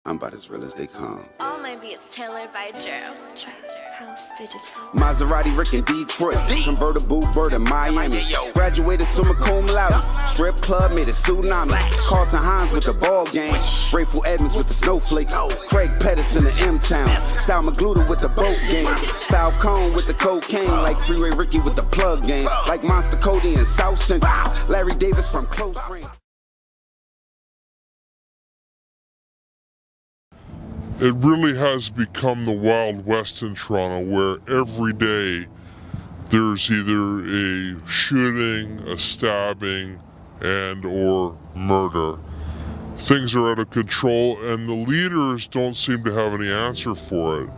I'm about as real as they come. All my beats tailored by Joe. House Digital. Maserati, Rick in Detroit. Convertible bird in Miami. Graduated summa cum laude. Strip club made a tsunami. Carlton Hines with the ball game. Grateful Edmonds with the snowflakes. Craig Pettis in the M-Town. Sal Magluta with the boat game. Falcone with the cocaine. Like Freeway Ricky with the plug game. Like Monster Cody in South Central. Larry Davis from close range. It really has become the Wild West in Toronto, where every day there's either a shooting, a stabbing, and or murder. Things are out of control, and the leaders don't seem to have any answer for it.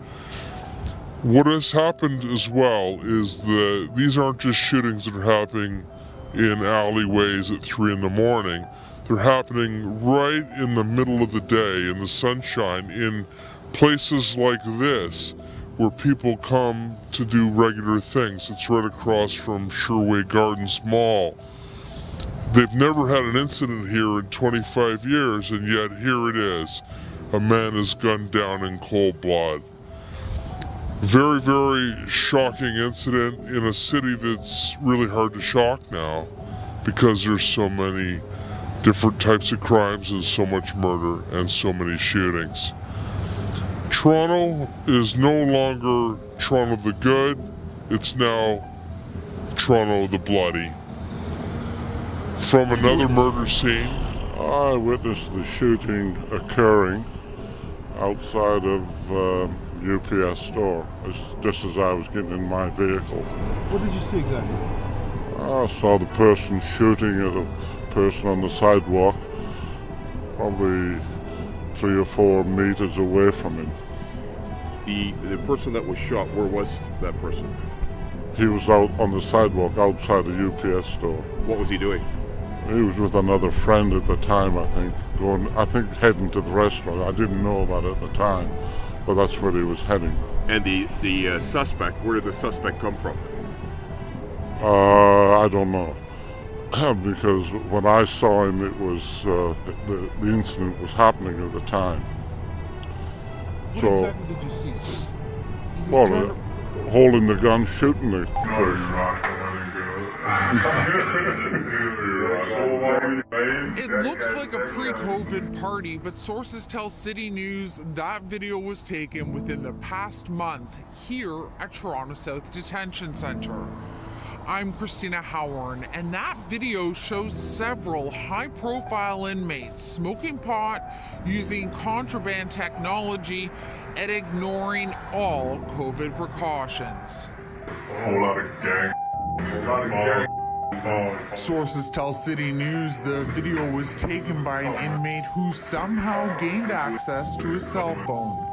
What has happened as well is that these aren't just shootings that are happening in alleyways at 3 in the morning. They're happening right in the middle of the day, in the sunshine, in places like this, where people come to do regular things. It's right across from Sherway Gardens Mall. They've never had an incident here in 25 years, and yet here it is. A man is gunned down in cold blood. Very, very shocking incident in a city that's really hard to shock now, because there's so many different types of crimes and so much murder and so many shootings. Toronto is no longer Toronto the good, it's now Toronto the bloody. From another murder scene. I witnessed the shooting occurring outside of UPS store, just as I was getting in my vehicle. What did you see exactly? I saw the person shooting at a person on the sidewalk, probably 3 or 4 meters away from him. The person that was shot, where was that person? He was out on the sidewalk outside the UPS store. What was he doing? He was with another friend at the time, I think, heading to the restaurant. I didn't know about it at the time, but that's where he was heading. And the suspect, where did the suspect come from? I don't know. Because when I saw him, it was the incident was happening at the time. What exactly did you see, sir? Well, holding the gun, shooting the person. It looks like a pre-COVID party, but sources tell City News that video was taken within the past month here at Toronto South Detention Centre. I'm Christina Howard, and that video shows several high-profile inmates smoking pot, using contraband technology, and ignoring all COVID precautions. A whole lot of gang. Sources tell City News the video was taken by an inmate who somehow gained access to a cell phone.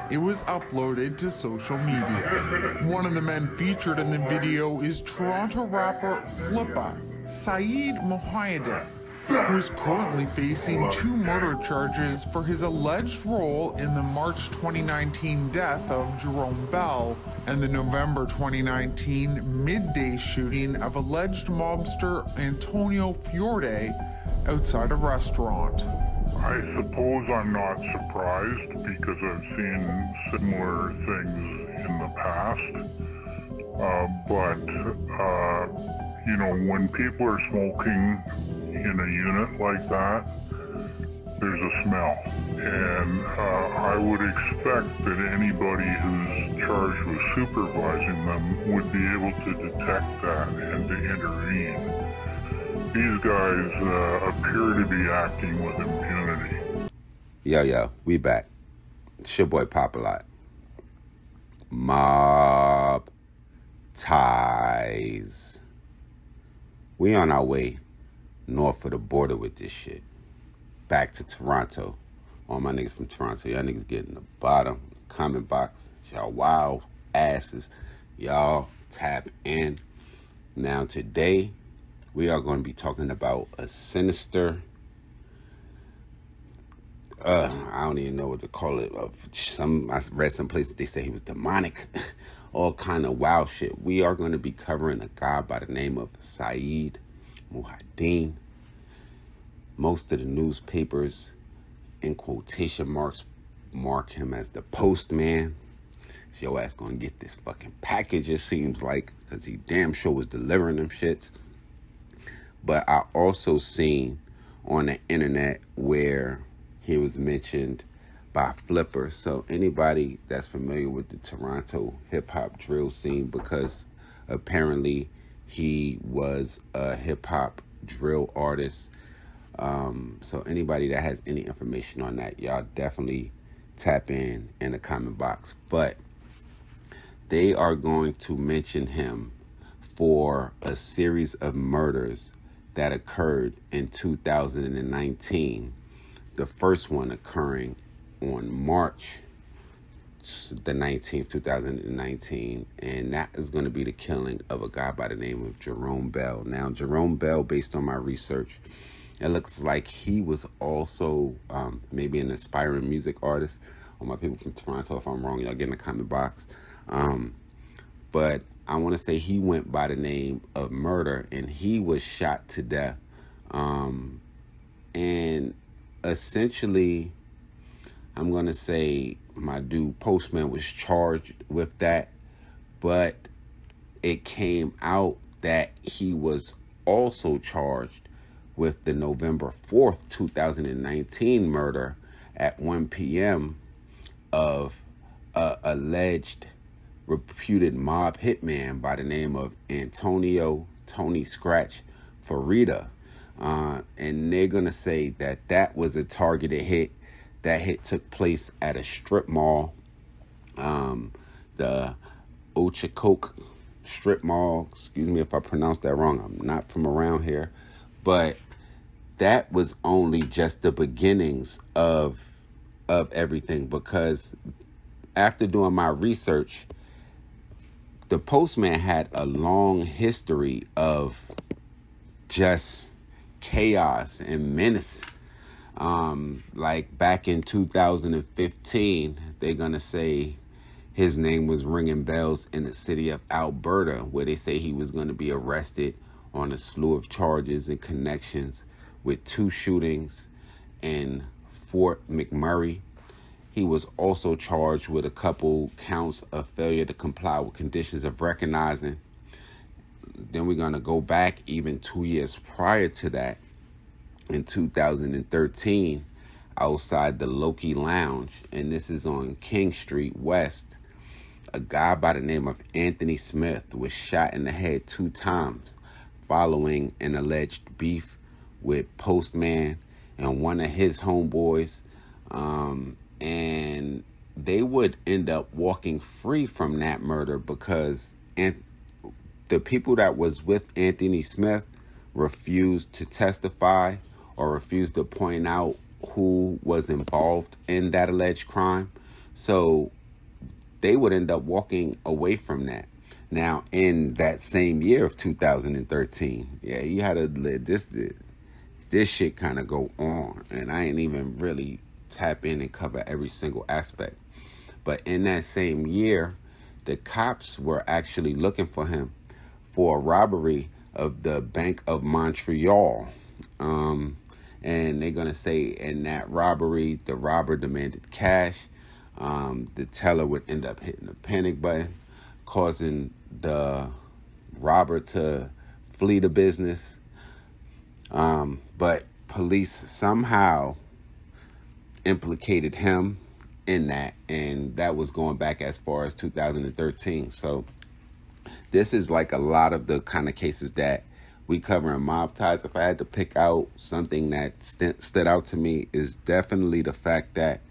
It was uploaded to social media. One of the men featured in the video is Toronto rapper Flippa, Saaid Mohiadin, who is currently facing 2 murder charges for his alleged role in the March 2019 death of Jerome Bell and the November 2019 midday shooting of alleged mobster Antonio Fiore outside a restaurant. I suppose I'm not surprised because I've seen similar things in the past. You know, when people are smoking in a unit like that, there's a smell. And I would expect that anybody who's charged with supervising them would be able to detect that and to intervene. These guys appear to be acting with impunity. Yo, we back. It's your boy Popalot. Mobb ties. We on our way north of the border with this shit. Back to Toronto. All my niggas from Toronto, y'all niggas get in the bottom comment box. Y'all wild asses. Y'all tap in. Now today, we are going to be talking about a sinister, I don't even know what to call it. I read some places they say he was demonic, all kind of wild shit. We are going to be covering a guy by the name of Saaid Mohiadin. Most of the newspapers, in quotation marks, mark him as the Postman. Your ass gonna get this fucking package, it seems like, because he damn sure was delivering them shits. But I also seen on the internet where he was mentioned by Flippa. So anybody that's familiar with the Toronto hip-hop drill scene, because apparently he was a hip-hop drill artist. So anybody that has any information on that, y'all definitely tap in the comment box. But they are going to mention him for a series of murders that occurred in 2019. The first one occurring on March the 19th, 2019. And that is going to be the killing of a guy by the name of Jerome Bell. Now, Jerome Bell, based on my research, it looks like he was also maybe an aspiring music artist. All my people from Toronto, if I'm wrong, y'all get in the comment box. But I want to say he went by the name of Murder, and he was shot to death. And essentially, I'm going to say my dude Postman was charged with that, but it came out that he was also charged with the November 4th, 2019 murder at 1 p.m. of alleged reputed mob hitman by the name of Antonio Tony Scratch Farida. And they're going to say that that was a targeted hit. That hit took place at a strip mall, the Ochakoke strip mall. Excuse me if I pronounced that wrong. I'm not from around here. But that was only just the beginnings of everything, because after doing my research, the Postman had a long history of just chaos and menace. Like back in 2015, they're going to say his name was ringing bells in the city of Alberta, where they say he was going to be arrested on a slew of charges and connections with 2 shootings in Fort McMurray. He was also charged with a couple counts of failure to comply with conditions of recognizing. Then we're going to go back even 2 years prior to that. In 2013, outside the Loki Lounge, and this is on King Street West, a guy by the name of Anthony Smith was shot in the head 2 times following an alleged beef with Postman and one of his homeboys. And they would end up walking free from that murder because the people that was with Anthony Smith refused to testify or refused to point out who was involved in that alleged crime. So they would end up walking away from that. Now, in that same year of 2013, you had to let this shit kind of go on. And I ain't even really tap in and cover every single aspect. But in that same year, the cops were actually looking for him for a robbery of the Bank of Montreal. And they're going to say in that robbery, the robber demanded cash. The teller would end up hitting the panic button, causing the robber to flee the business. But police somehow implicated him in that, and that was going back as far as 2013. So this is like a lot of the kind of cases that we cover in Mob Ties. If I had to pick out something that stood out to me, is definitely the fact that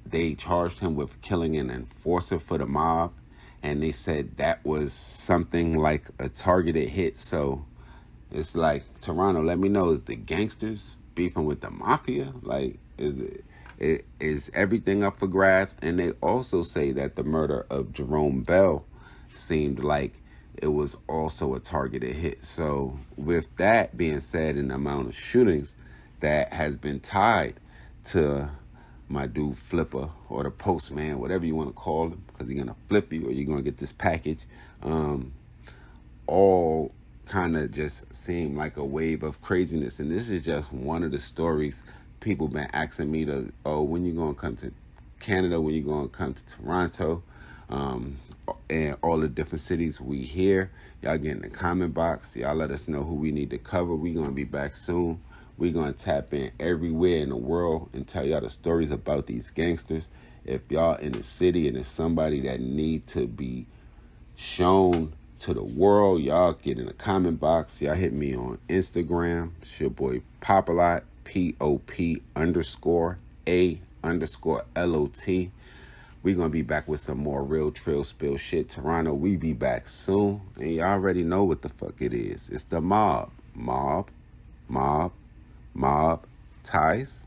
they charged him with killing an enforcer for the mob, and they said that was something like a targeted hit. So it's like, Toronto, let me know, is the gangsters beefing with the mafia? Like, is everything up for grabs? And they also say that the murder of Jerome Bell seemed like it was also a targeted hit. So with that being said, and the amount of shootings that has been tied to my dude Flippa, or the Postman, whatever you want to call him, because he's going to flip you or you're going to get this package, all kind of just seem like a wave of craziness. And this is just one of the stories people been asking me to, when you going to Canada when you're going to come to Toronto, and all the different cities we here. Y'all get in the comment box. Y'all let us know who we need to cover. We going to be back soon. We going to tap in everywhere in the world and tell y'all the stories about these gangsters. If y'all in the city and there's somebody that need to be shown to the world, y'all get in the comment box. Y'all hit me on Instagram. It's your boy Popalot, POP_A_LOT. We gonna be back with some more real trail spill shit. Toronto, we be back soon. And y'all already know what the fuck it is. It's the Mobb. Mobb. Ties.